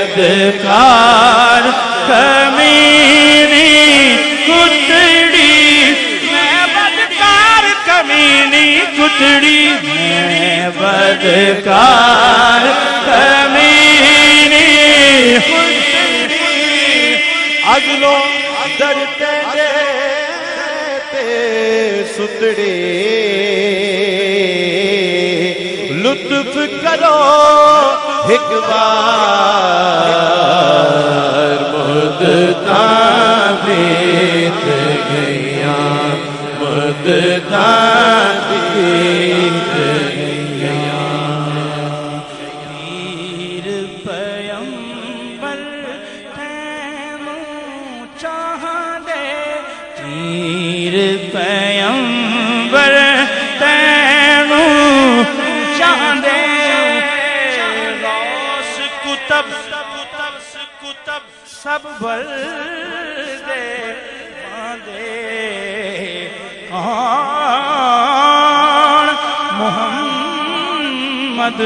बदकार कमीनी कुतड़ी, मैं बदकार कमीनी कुतड़ी, मैं बदकार कमीनी कुतड़ी। अगलो दरते देते सुतड़ी, लुत्फ करो एक बार। मुद्दता बीत गया, मुद्दता बीत गया। पीर पैगंबर तैनू चाहदे, पीर पैगंबर तैनू चाहदे। कुतब सब बल दे बांधे, कौन मोहम्मद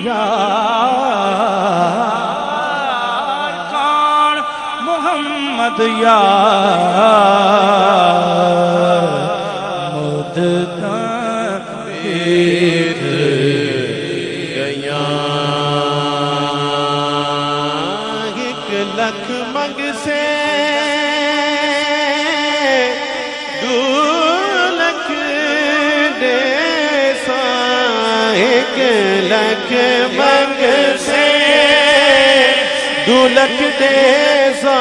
यार, कौन मोहम्मद यार। मुद्दता बीत गया, लख मंग से 2 लख दे सा, 1 लख मंग से 2 लख दे सा।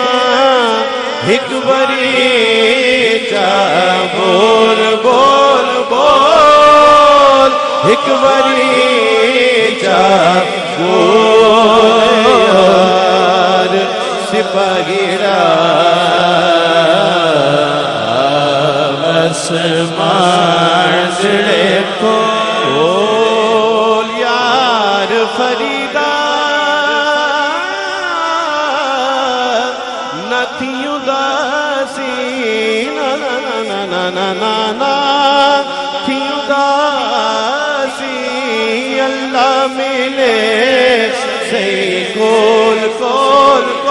एक बरी चा बोल बोल बोल, एक बरी चा बोल। सिपाहीरा ना ना ना ना ना ना ना थी उदासी अल्लाह मिले सही कोल कोल